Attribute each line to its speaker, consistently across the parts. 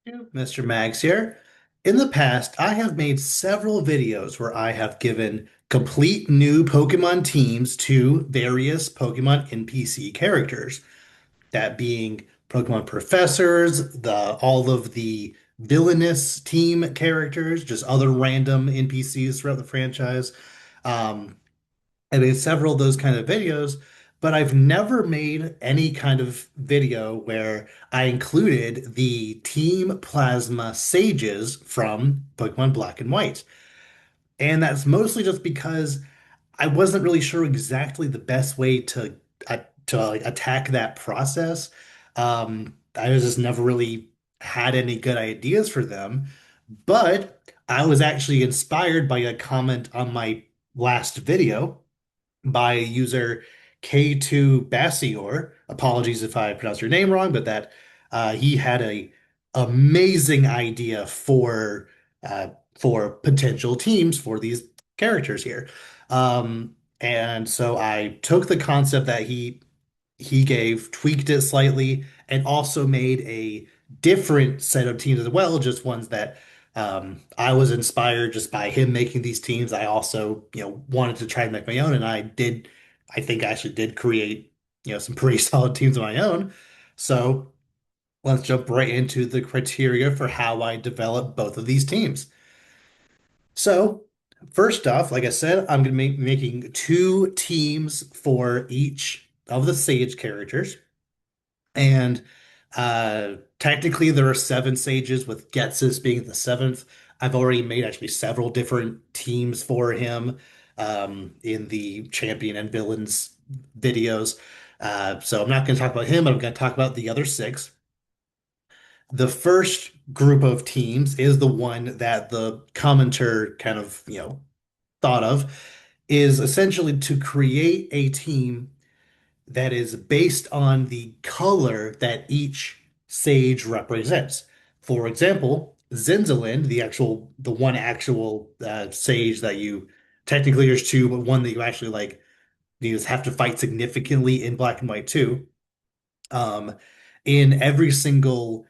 Speaker 1: Mr. Mags here. In the past, I have made several videos where I have given complete new Pokemon teams to various Pokemon NPC characters. That being Pokemon professors, the all of the villainous team characters, just other random NPCs throughout the franchise. Um, I made several of those kind of videos, but I've never made any kind of video where I included the Team Plasma Sages from Pokemon Black and White. And that's mostly just because I wasn't really sure exactly the best way to like, attack that process. I was just never really had any good ideas for them, but I was actually inspired by a comment on my last video by user K2 Bassior. Apologies if I pronounced your name wrong, but that he had a amazing idea for potential teams for these characters here. And so I took the concept that he gave, tweaked it slightly, and also made a different set of teams as well, just ones that I was inspired just by him making these teams. I also, wanted to try and make my own, and I did. I think I actually did create, some pretty solid teams of my own. So let's jump right into the criteria for how I develop both of these teams. So, first off, like I said, I'm going to be making two teams for each of the Sage characters. And technically, there are seven sages, with Ghetsis being the seventh. I've already made actually several different teams for him in the champion and villains videos. So I'm not going to talk about him, but I'm going to talk about the other six. The first group of teams is the one that the commenter kind of, thought of, is essentially to create a team that is based on the color that each sage represents. For example, Zinzalin, the one actual sage that you technically there's two, but one that you actually like you just have to fight significantly in Black and White too. Um, in every single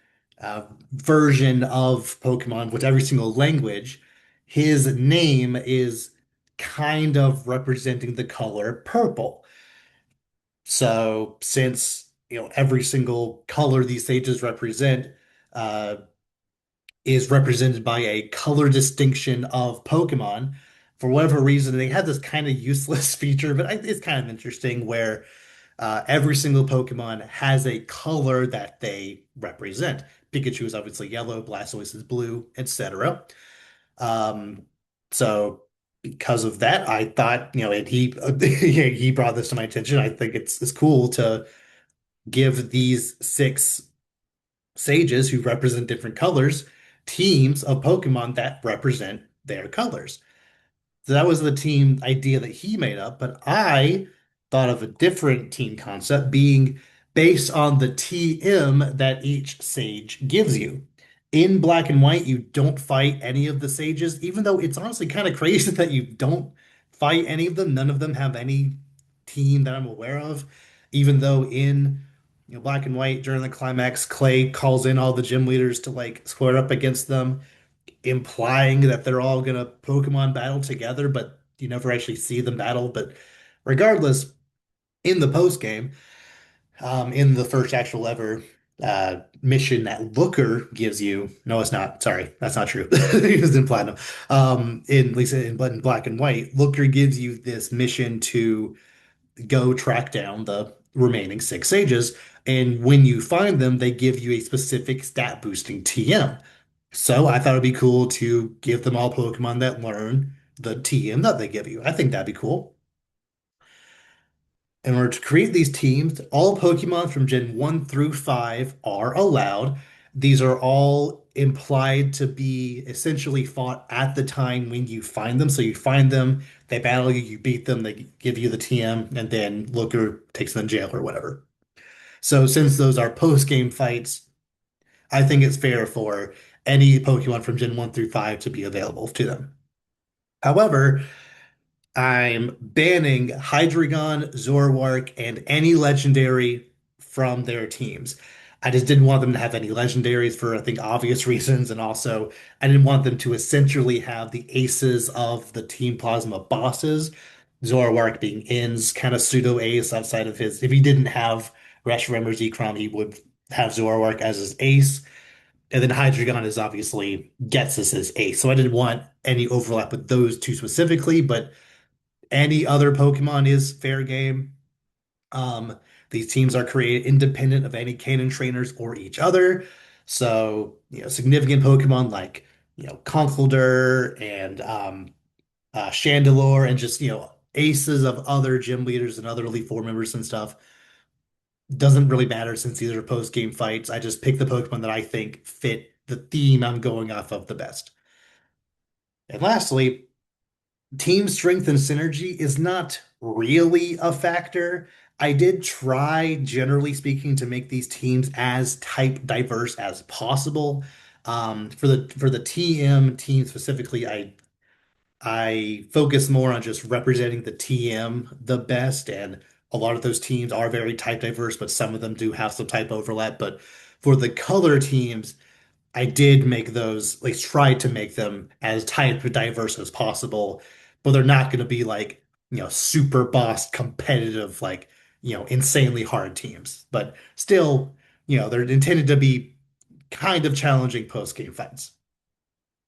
Speaker 1: version of Pokemon, with every single language, his name is kind of representing the color purple. So since every single color these sages represent uh, is represented by a color distinction of Pokemon, for whatever reason, they have this kind of useless feature, but it's kind of interesting where every single Pokemon has a color that they represent. Pikachu is obviously yellow, Blastoise is blue, etc. Um, so because of that, I thought, and he he brought this to my attention. I think it's cool to give these six sages who represent different colors teams of Pokemon that represent their colors. So that was the team idea that he made up, but I thought of a different team concept being based on the TM that each sage gives you. In Black and White, you don't fight any of the sages, even though it's honestly kind of crazy that you don't fight any of them. None of them have any team that I'm aware of, even though in Black and White during the climax, Clay calls in all the gym leaders to like square up against them, implying that they're all gonna Pokemon battle together, but you never actually see them battle. But regardless, in the post game, in the first actual ever mission that Looker gives you, no, it's not. Sorry, that's not true. It was in Platinum. In at least in Black and White, Looker gives you this mission to go track down the remaining six sages. And when you find them, they give you a specific stat boosting TM. So I thought it'd be cool to give them all Pokemon that learn the TM that they give you. I think that'd be cool. In order to create these teams, all Pokemon from Gen 1 through 5 are allowed. These are all implied to be essentially fought at the time when you find them. So you find them, they battle you, you beat them, they give you the TM, and then Looker takes them in jail or whatever. So since those are post-game fights, I think it's fair for any Pokemon from Gen 1 through 5 to be available to them. However, I'm banning Hydreigon, Zoroark, and any legendary from their teams. I just didn't want them to have any legendaries for, I think, obvious reasons. And also, I didn't want them to essentially have the aces of the Team Plasma bosses. Zoroark being In's kind of pseudo ace outside of his. If he didn't have Reshiram or Zekrom, he would have Zoroark as his ace. And then Hydreigon is obviously Ghetsis' ace. So I didn't want any overlap with those two specifically, but any other Pokemon is fair game. Um, these teams are created independent of any canon trainers or each other. So, significant Pokemon like, Conkeldurr and Chandelure and just, aces of other gym leaders and other Elite Four members and stuff doesn't really matter since these are post-game fights. I just pick the Pokemon that I think fit the theme I'm going off of the best. And lastly, team strength and synergy is not really a factor. I did try, generally speaking, to make these teams as type diverse as possible. For the TM team specifically, I focus more on just representing the TM the best, and a lot of those teams are very type diverse, but some of them do have some type overlap. But for the color teams, I did make those, at least tried to make them as type diverse as possible, but they're not going to be like, super boss competitive, like, insanely hard teams. But still, they're intended to be kind of challenging post-game fights.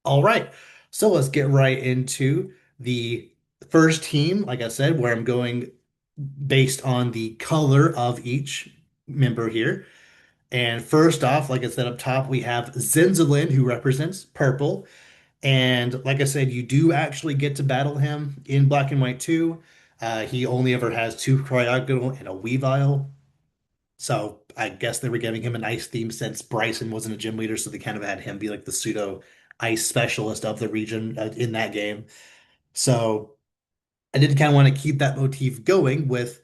Speaker 1: All right. So let's get right into the first team, like I said, where I'm going based on the color of each member here. And first off, like I said up top, we have Zinzalin, who represents purple. And like I said, you do actually get to battle him in Black and White 2. He only ever has two Cryogonal and a Weavile. So I guess they were giving him an ice theme since Bryson wasn't a gym leader, so they kind of had him be like the pseudo ice specialist of the region in that game. So I did kind of want to keep that motif going with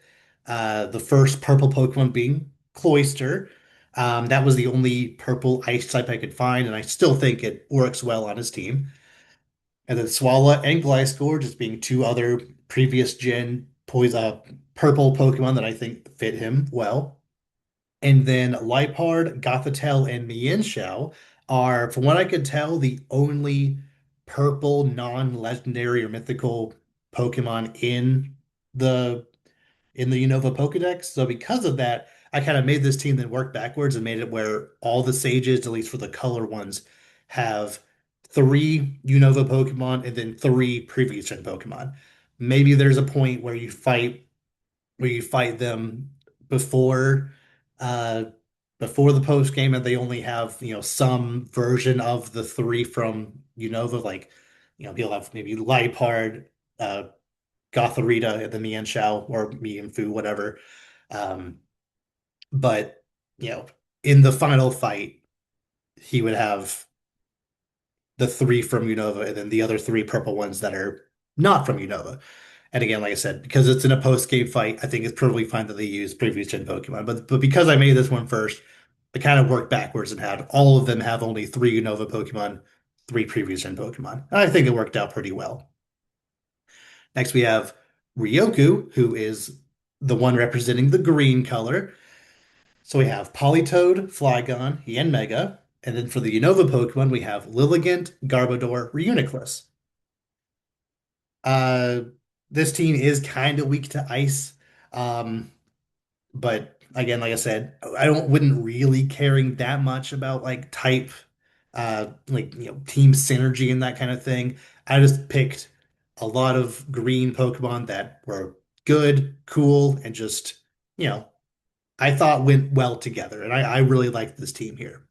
Speaker 1: the first purple Pokemon being Cloyster. That was the only purple ice type I could find, and I still think it works well on his team. And then Swallow and Gliscor just being two other previous gen purple Pokemon that I think fit him well. And then Liepard, Gothitelle, and Mienshao are, from what I could tell, the only purple non-legendary or mythical Pokemon the the Unova Pokedex. So because of that, I kind of made this team then work backwards and made it where all the sages, at least for the color ones, have three Unova Pokemon and then three previous gen Pokemon. Maybe there's a point where you fight them before uh before the post game and they only have, some version of the three from Unova, like, he'll have maybe Liepard, uh Gothorita, and then Mienshao or Mienfoo, whatever. Um, but you know, in the final fight, he would have the three from Unova and then the other three purple ones that are not from Unova. And again, like I said, because it's in a post-game fight, I think it's perfectly fine that they use previous gen Pokemon. But because I made this one first, I kind of worked backwards and had all of them have only three Unova Pokemon, three previous gen Pokemon. And I think it worked out pretty well. Next, we have Ryoku, who is the one representing the green color. So we have Politoed, Flygon, Yanmega. And then for the Unova Pokemon, we have Lilligant, Garbodor, Reuniclus. Uh, this team is kind of weak to ice. Um, but again, like I said, I don't wouldn't really caring that much about like type, like, team synergy and that kind of thing. I just picked a lot of green Pokemon that were good, cool, and just, you know, I thought went well together. And I really liked this team here.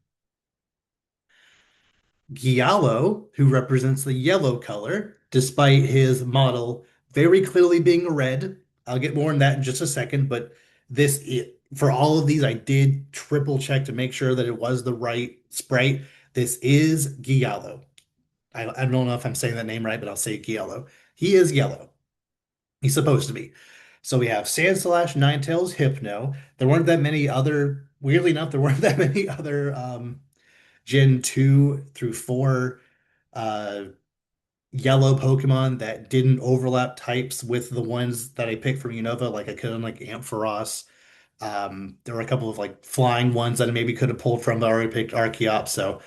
Speaker 1: Giallo, who represents the yellow color, despite his model very clearly being red. I'll get more on that in just a second, but for all of these, I did triple check to make sure that it was the right sprite. This is Giallo. I don't know if I'm saying that name right, but I'll say Giallo. He is yellow. He's supposed to be. So we have Sandslash, Ninetales, Hypno. There weren't that many other, weirdly enough, there weren't that many other Gen 2 through 4 uh, yellow Pokemon that didn't overlap types with the ones that I picked from Unova. Like I could have like Ampharos, There were a couple of like flying ones that I maybe could have pulled from, but I already picked Archeops. So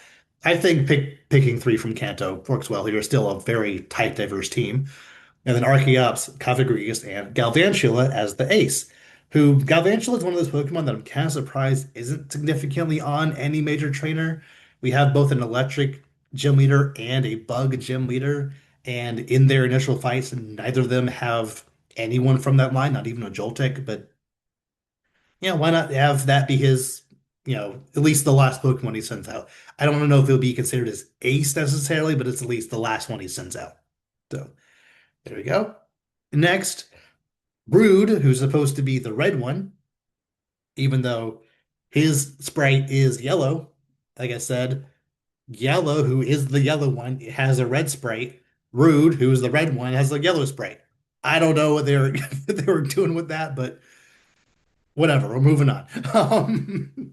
Speaker 1: I think picking three from Kanto works well here. Still a very type diverse team. And then Archeops, Cofagrigus, and Galvantula as the ace. Who Galvantula is one of those Pokemon that I'm kind of surprised isn't significantly on any major trainer. We have both an electric gym leader and a bug gym leader. And in their initial fights, neither of them have anyone from that line, not even a Joltik. But yeah, why not have that be his, at least the last Pokemon he sends out. I don't know if it'll be considered his ace necessarily, but it's at least the last one he sends out. So there we go. Next, Brood, who's supposed to be the red one, even though his sprite is yellow. Like I said, Yellow, who is the yellow one, has a red sprite. Rude, who is the red one, has a yellow sprite. I don't know what they were doing with that, but whatever. We're moving on.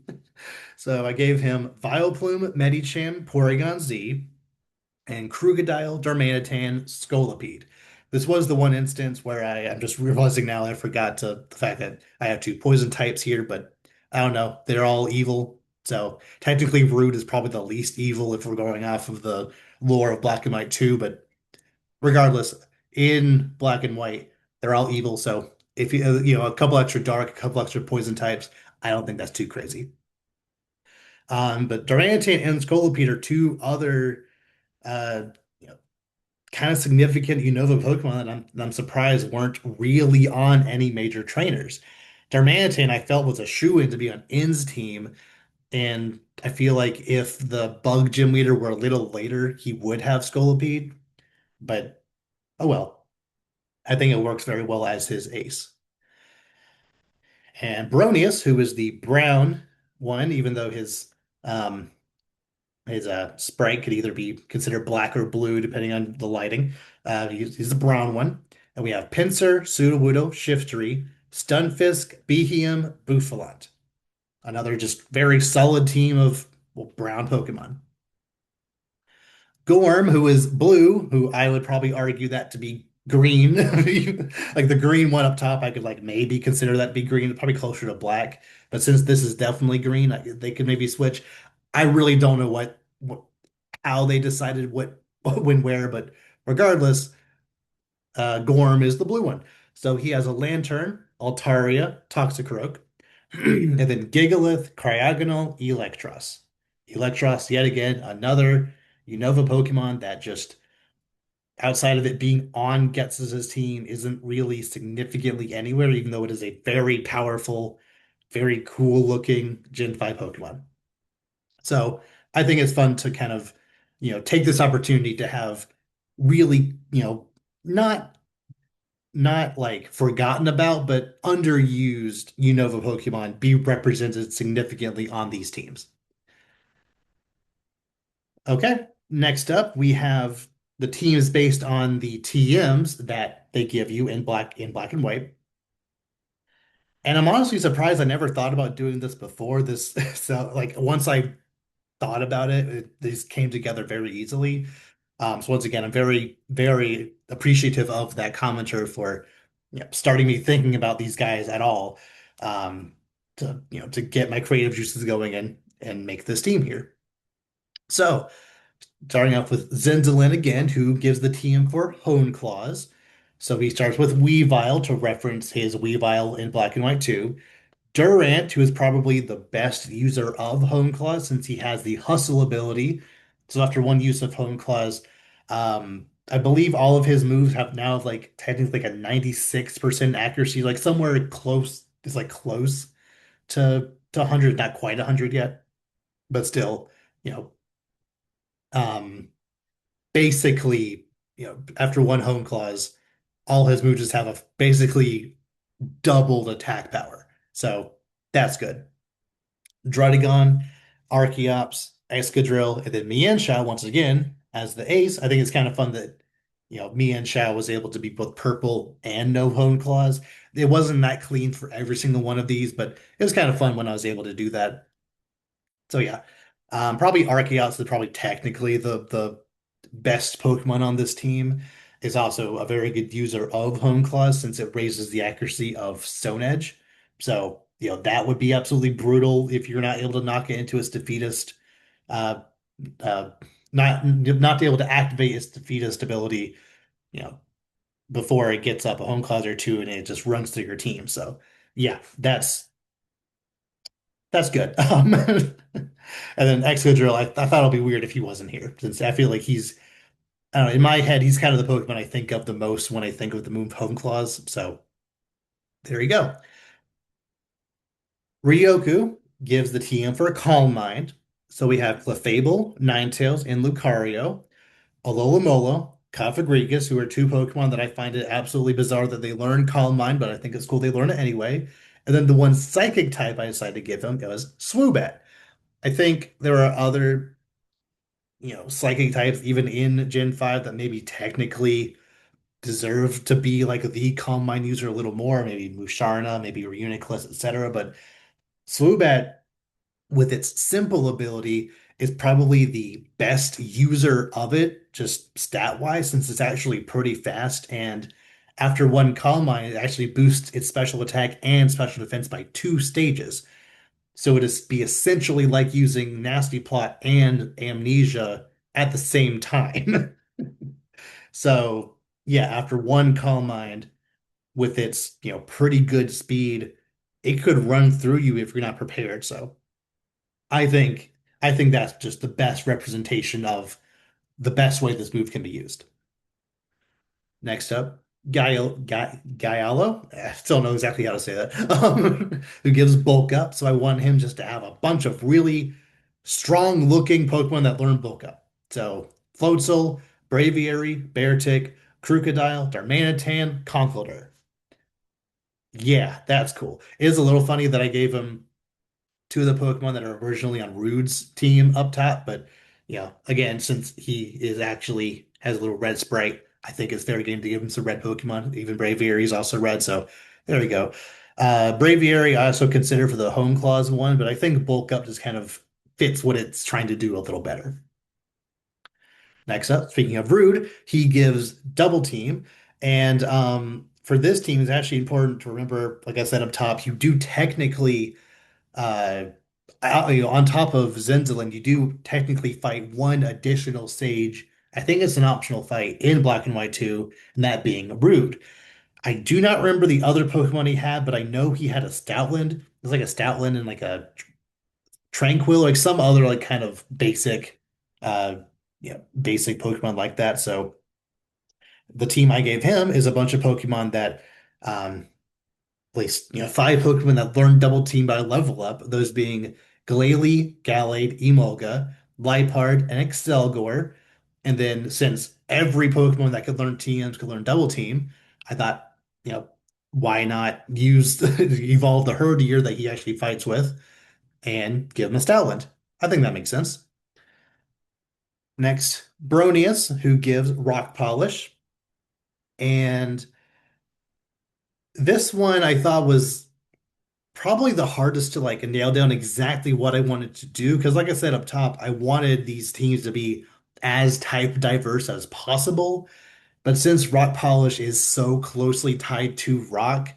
Speaker 1: So I gave him Vileplume, Medicham, Porygon Z, and Krookodile, Darmanitan, Scolipede. This was the one instance where I'm just realizing now I forgot the fact that I have two poison types here, but I don't know. They're all evil. So technically Rude is probably the least evil if we're going off of the lore of Black and White 2, but regardless, in Black and White, they're all evil. So if a couple extra dark, a couple extra poison types, I don't think that's too crazy. But Darmanitan and Scolipede are two other uh, you know, kind of significant Unova Pokemon that I'm surprised weren't really on any major trainers. Darmanitan, I felt was a shoo-in to be on In's team, and I feel like if the Bug Gym Leader were a little later, he would have Scolipede. But oh well, I think it works very well as his ace. And Bronius, who is the brown one, even though his sprite could either be considered black or blue, depending on the lighting. He's the brown one. And we have Pinsir, Sudowoodo, Shiftry, Stunfisk, Beheeyem, Bouffalant. Another just very solid team of brown Pokemon. Gorm, who is blue, who I would probably argue that to be green. Like the green one up top, I could like maybe consider that to be green, probably closer to black. But since this is definitely green, they could maybe switch. I really don't know what how they decided what when where, but regardless, Gorm is the blue one. So he has a Lantern, Altaria, Toxicroak, and then Gigalith, Cryogonal, Electros. Electros, yet again, another Unova Pokemon that just outside of it being on Gets's team isn't really significantly anywhere, even though it is a very powerful, very cool looking Gen 5 Pokemon. So I think it's fun to kind of, take this opportunity to have really, not not like forgotten about, but underused Unova Pokemon be represented significantly on these teams. Okay, next up we have the teams based on the TMs that they give you in black and white. And I'm honestly surprised I never thought about doing this before. This so like once I thought about it, these came together very easily. So once again, I'm very, very appreciative of that commenter for starting me thinking about these guys at all, to get my creative juices going and make this team here. So starting off with Zenzalin again, who gives the team for Hone Claws. So he starts with Weavile to reference his Weavile in Black and White 2. Durant, who is probably the best user of Hone Claws since he has the hustle ability. So after one use of Hone Claws, I believe all of his moves have now like technically like a 96% accuracy, like somewhere close, it's like close to 100, not quite 100 yet, but still, you know, um, basically, after one Hone Claws, all his moves just have a basically doubled attack power. So that's good. Druddigon, Archeops, Excadrill, and then Mienshao once again as the ace. I think it's kind of fun that Mienshao was able to be both purple and no hone claws. It wasn't that clean for every single one of these, but it was kind of fun when I was able to do that. So yeah, probably Archeops is probably technically the best Pokemon on this team. Is also a very good user of hone claws since it raises the accuracy of Stone Edge. So that would be absolutely brutal if you're not able to knock it into its defeatist, uh, uh, not be able to activate its defeatist ability, you know, before it gets up a home clause or two and it just runs through your team. So yeah, that's good. And then Excadrill, I thought it'd be weird if he wasn't here, since I feel like I don't know, in my head, he's kind of the Pokemon I think of the most when I think of the move Home Claws. So there you go. Ryoku gives the TM for a Calm Mind. So we have Clefable, Ninetales, and Lucario, Alola, Cofagrigus, who are two Pokemon that I find it absolutely bizarre that they learn Calm Mind, but I think it's cool they learn it anyway. And then the one Psychic type I decided to give him was Swoobat. I think there are other, Psychic types even in Gen 5 that maybe technically deserve to be like the Calm Mind user a little more, maybe Musharna, maybe Reuniclus, etc. But Swoobat, with its simple ability, is probably the best user of it, just stat-wise, since it's actually pretty fast. And after one Calm Mind, it actually boosts its special attack and special defense by 2 stages. So it is be essentially like using Nasty Plot and Amnesia at the same time. So yeah, after one Calm Mind with its, pretty good speed, it could run through you if you're not prepared. So I think I think that's just the best representation of the best way this move can be used. Next up, Gaialo. I still don't know exactly how to say that. Who gives bulk up. So I want him just to have a bunch of really strong looking Pokemon that learn bulk up. So Floatzel, Braviary, Beartic, Crocodile, Darmanitan, Conkeldurr. Yeah, that's cool. It is a little funny that I gave him two of the Pokemon that are originally on Rude's team up top, but again, since he is actually has a little red sprite, I think it's fair game to give him some red Pokemon. Even Braviary is also red, so there we go. Braviary I also consider for the Home Claws one, but I think Bulk Up just kind of fits what it's trying to do a little better. Next up, speaking of Rude, he gives Double Team, and for this team, it's actually important to remember, like I said up top, you do technically uh, on top of Zenzaland, you do technically fight one additional Sage. I think it's an optional fight in Black and White 2, and that being Rude. I do not remember the other Pokemon he had, but I know he had a Stoutland. It's like a Stoutland and like a Tranquil, like some other like kind of uh, basic Pokemon like that. So the team I gave him is a bunch of Pokemon that um, at least 5 Pokemon that learn Double Team by level up, those being Glalie, Gallade, Emolga, Liepard, and Excelgor. And then since every Pokemon that could learn TMs could learn Double Team, I thought, you know, why not use evolve the Herdier that he actually fights with and give him a Stoutland? I think that makes sense. Next, Bronius, who gives Rock Polish. And this one I thought was probably the hardest to like nail down exactly what I wanted to do. Because, like I said up top, I wanted these teams to be as type diverse as possible. But since rock polish is so closely tied to rock,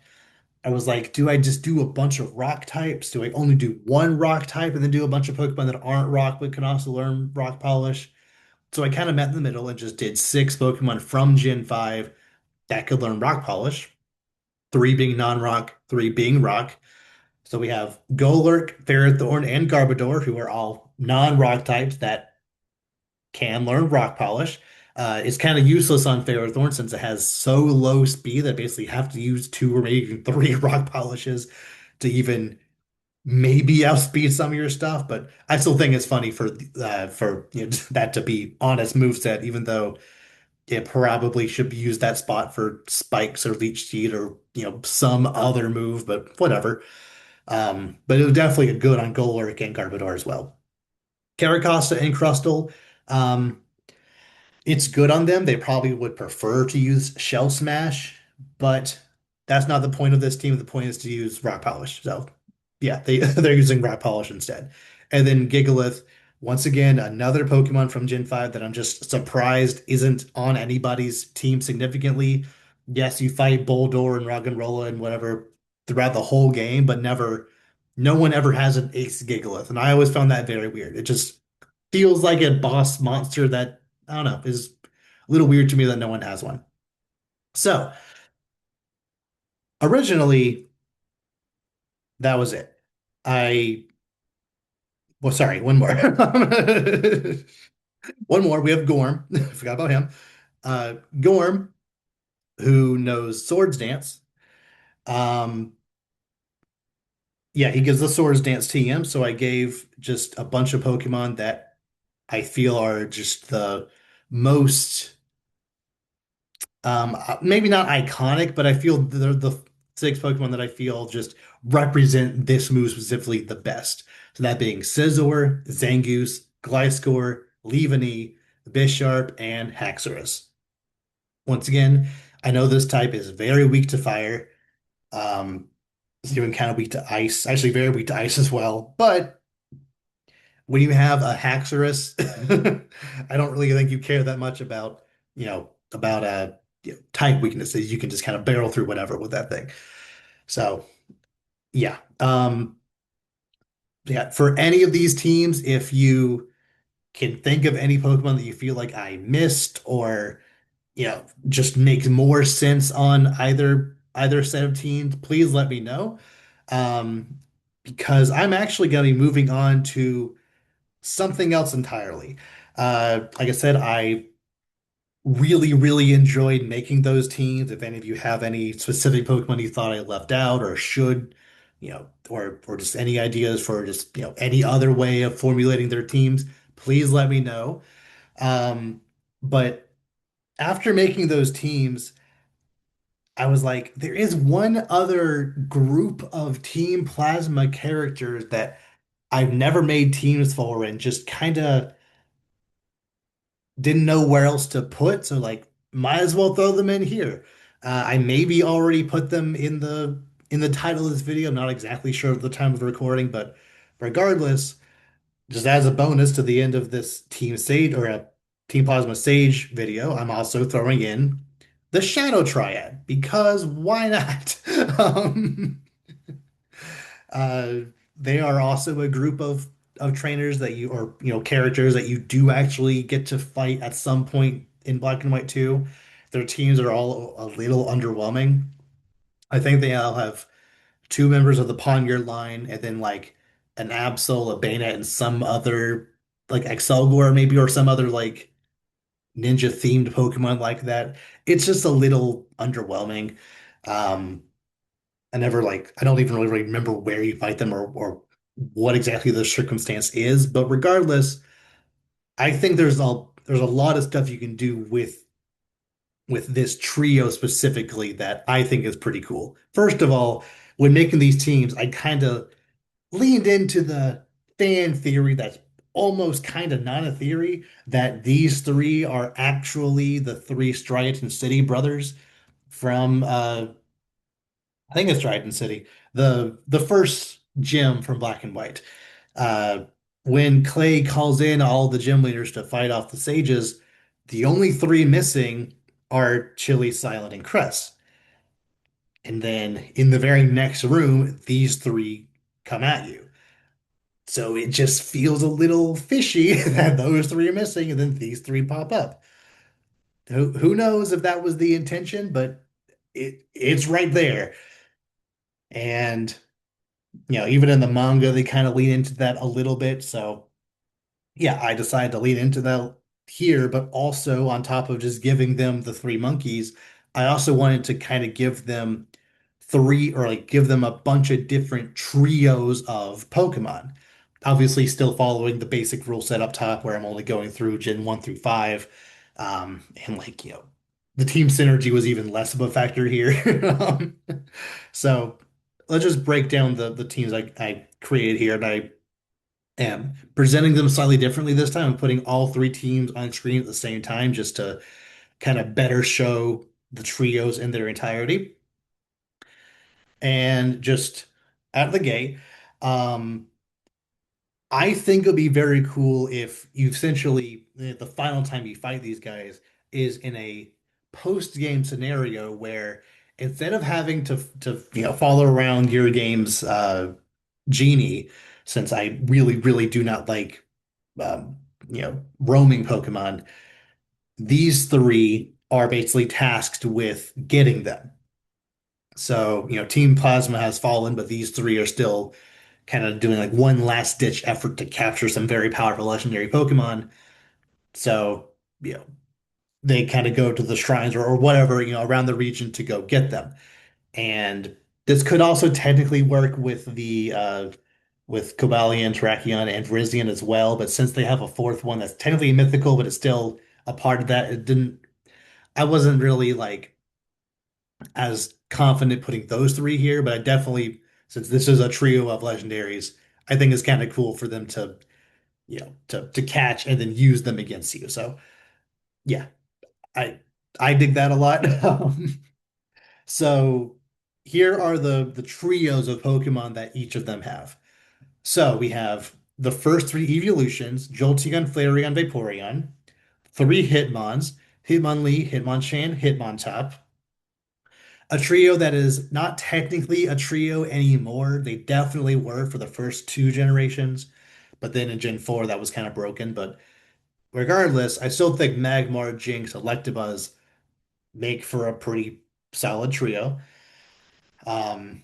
Speaker 1: I was like, do I just do a bunch of rock types? Do I only do one rock type and then do a bunch of Pokemon that aren't rock but can also learn rock polish? So I kind of met in the middle and just did 6 Pokemon from Gen 5 that could learn rock polish, 3 being non-rock, 3 being rock. So we have Golurk, Ferrothorn, and Garbodor, who are all non-rock types that can learn rock polish. It's kind of useless on Ferrothorn since it has so low speed that basically have to use 2 or maybe even 3 rock polishes to even maybe outspeed some of your stuff. But I still think it's funny for that to be honest moveset, even though it probably should be used that spot for spikes or leech seed or some other move, but whatever. But it was definitely a good on Golurk and Garbodor as well. Carracosta and Crustle, um, it's good on them. They probably would prefer to use Shell Smash, but that's not the point of this team. The point is to use Rock Polish. So yeah, they're using Rock Polish instead. And then Gigalith, once again, another Pokemon from Gen 5 that I'm just surprised isn't on anybody's team significantly. Yes, you fight Boldor and Roggenrola and whatever throughout the whole game, but never No one ever has an ace Gigalith, and I always found that very weird. It just feels like a boss monster that, I don't know, is a little weird to me that no one has one. So originally, that was it. I, well, sorry, one more. One more. We have Gorm. I forgot about him. Gorm, who knows Swords Dance. Um, yeah, he gives the Swords Dance TM. So I gave just a bunch of Pokemon that I feel are just the most, maybe not iconic, but I feel they're the six Pokemon that I feel just represent this move specifically the best. So that being Scizor, Zangoose, Gliscor, Leavanny, Bisharp, and Haxorus. Once again, I know this type is very weak to fire. It's even kind of weak to ice, actually very weak to ice as well. But when you have a Haxorus, I don't really think you care that much about, about type weaknesses. You can just kind of barrel through whatever with that thing. So yeah. Yeah, for any of these teams, if you can think of any Pokemon that you feel like I missed or just makes more sense on either set of teams, please let me know. Um, because I'm actually going to be moving on to something else entirely. Like I said, I really, really enjoyed making those teams. If any of you have any specific Pokemon you thought I left out or should, or just any ideas for just, any other way of formulating their teams, please let me know. But after making those teams, I was like, there is one other group of Team Plasma characters that I've never made teams for and just kind of didn't know where else to put. So like, might as well throw them in here. I maybe already put them in the title of this video. I'm not exactly sure of the time of recording, but regardless, just as a bonus to the end of this Team Sage or a Team Plasma Sage video, I'm also throwing in the Shadow Triad because why not? Um, uh, they are also a group of trainers that you or characters that you do actually get to fight at some point in Black and White 2. Their teams are all a little underwhelming. I think they all have two members of the Poniard line and then like an Absol, a Bayonet, and some other like Excelgor maybe or some other like ninja themed Pokemon like that. It's just a little underwhelming. Um, I don't even really remember where you fight them or what exactly the circumstance is. But regardless, I think there's a lot of stuff you can do with this trio specifically that I think is pretty cool. First of all, when making these teams, I kind of leaned into the fan theory that's almost kind of not a theory that these three are actually the three Striaton City brothers from I think it's Triad City, the first gym from Black and White. Uh, when Clay calls in all the gym leaders to fight off the sages, the only three missing are Chili, Silent, and Cress. And then in the very next room, these three come at you. So it just feels a little fishy that those three are missing and then these three pop up. Who knows if that was the intention, but it's right there. And even in the manga, they kind of lean into that a little bit. So yeah, I decided to lean into that here, but also on top of just giving them the three monkeys, I also wanted to kind of give them three or like give them a bunch of different trios of Pokemon. Obviously, still following the basic rule set up top where I'm only going through Gen 1 through 5. And like, the team synergy was even less of a factor here. So let's just break down the teams I created here. And I am presenting them slightly differently this time. I'm putting all three teams on screen at the same time just to kind of better show the trios in their entirety. And just out of the gate, um, I think it'll be very cool if you essentially the final time you fight these guys is in a post-game scenario where instead of having to follow around your game's Genie, since I really, really do not like roaming Pokemon. These three are basically tasked with getting them. So, Team Plasma has fallen, but these three are still kind of doing like one last ditch effort to capture some very powerful legendary Pokemon. So, you know, they kind of go to the shrines or whatever, around the region to go get them. And this could also technically work with the with Cobalion, Terrakion, and Virizion as well. But since they have a fourth one that's technically mythical, but it's still a part of that, I wasn't really like as confident putting those three here, but I definitely, since this is a trio of legendaries, I think it's kind of cool for them to, to catch and then use them against you. So yeah, I I dig that a lot. So here are the trios of Pokemon that each of them have. So we have the first three evolutions, Jolteon, Flareon, Vaporeon, three Hitmons, Hitmonlee, Hitmonchan, Hitmontop. A trio that is not technically a trio anymore. They definitely were for the first two generations, but then in Gen 4 that was kind of broken. But regardless, I still think Magmar, Jinx, Electabuzz make for a pretty solid trio. Um,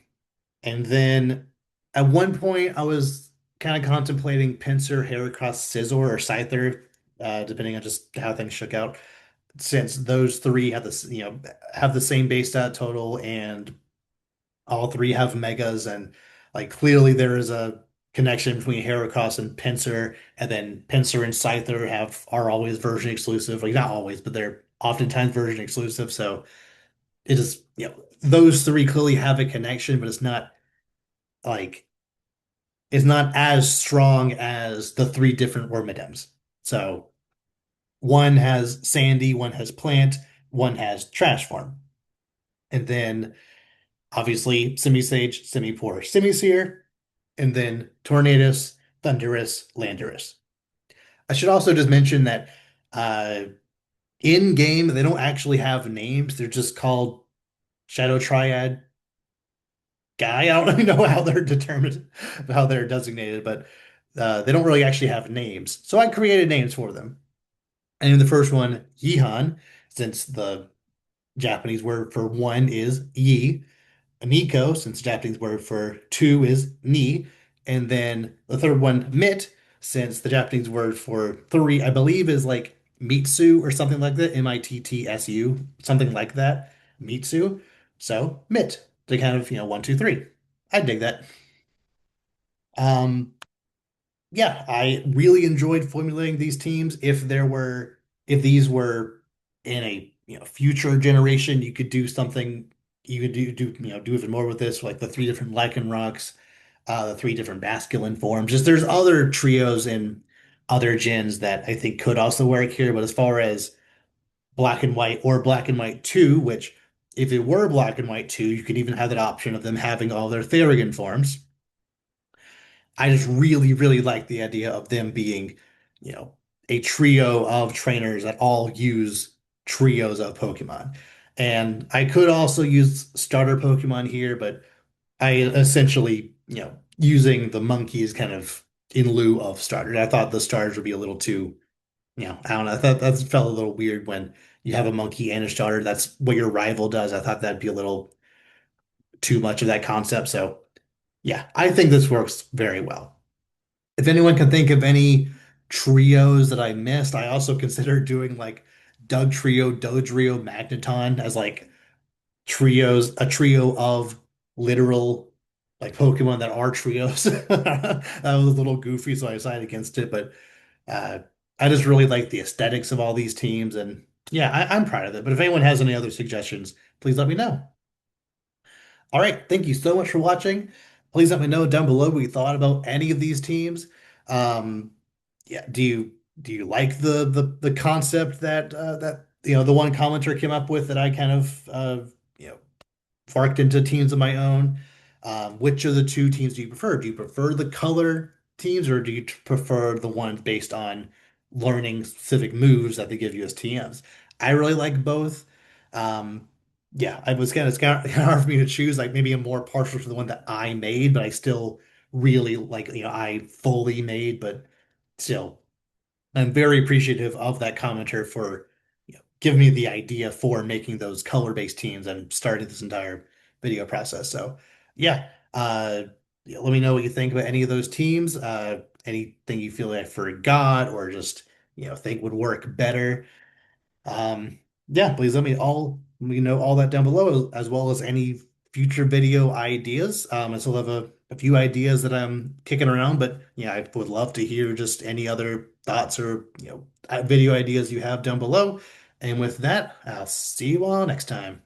Speaker 1: and then at one point I was kind of contemplating Pinsir, Heracross, Scizor, or Scyther, depending on just how things shook out. Since those three have this, have the same base stat total and all three have megas, and like clearly there is a connection between Heracross and Pinsir, and then Pinsir and Scyther are always version exclusive. Like not always, but they're oftentimes version exclusive. So it is, those three clearly have a connection, but like it's not as strong as the three different Wormadems. So one has Sandy, one has Plant, one has Trash Form. And then obviously Simisage, Simipour, Simisear, and then Tornadus, Thundurus, Landorus. I should also just mention that uh, in game they don't actually have names. They're just called Shadow Triad Guy. I don't really know how they're determined, how they're designated, but they don't really actually have names. So I created names for them. And in the first one, Yihan, since the Japanese word for one is Yi, Nico, since the Japanese word for two is ni, and then the third one, mit, since the Japanese word for three, I believe, is like mitsu or something like that, Mittsu, something like that, mitsu. So mit, to kind of, one, two, three. I dig that. Um, yeah, I really enjoyed formulating these teams. If these were in a future generation, you could do something. You could do even more with this, like the three different Lycanrocs, the three different masculine forms. Just there's other trios in other gens that I think could also work here. But as far as Black and White or Black and White 2, which if it were Black and White 2, you could even have that option of them having all their Therigan forms. I just really, really like the idea of them being, you know, a trio of trainers that all use trios of Pokemon. And I could also use starter Pokemon here, but I essentially, using the monkeys kind of in lieu of starters. I thought the starters would be a little too, I don't know. I thought that felt a little weird when you have a monkey and a starter. That's what your rival does. I thought that'd be a little too much of that concept. So yeah, I think this works very well. If anyone can think of any trios that I missed, I also considered doing like Dugtrio, Magneton as like a trio of literal like Pokemon that are trios. That was a little goofy, so I decided against it. But uh, I just really like the aesthetics of all these teams, and yeah, I'm proud of it. But if anyone has any other suggestions, please let me know. All right, thank you so much for watching. Please let me know down below what you thought about any of these teams. Um, yeah, do you like the concept that the one commenter came up with that I kind of farked into teams of my own? Which of the two teams do you prefer? Do you prefer the color teams, or do you prefer the ones based on learning specific moves that they give you as TMs? I really like both. Um, yeah, it's kind of hard for me to choose. Like maybe I'm more partial to the one that I made, but I still really like, I fully made, but still, I'm very appreciative of that commenter for giving me the idea for making those color-based teams and starting this entire video process. So yeah, let me know what you think about any of those teams. Anything you feel like I forgot or just think would work better. Um, yeah, please let me know all that down below, as well as any future video ideas. I still have a few ideas that I'm kicking around, but yeah, I would love to hear just any other thoughts or video ideas you have down below. And with that, I'll see you all next time.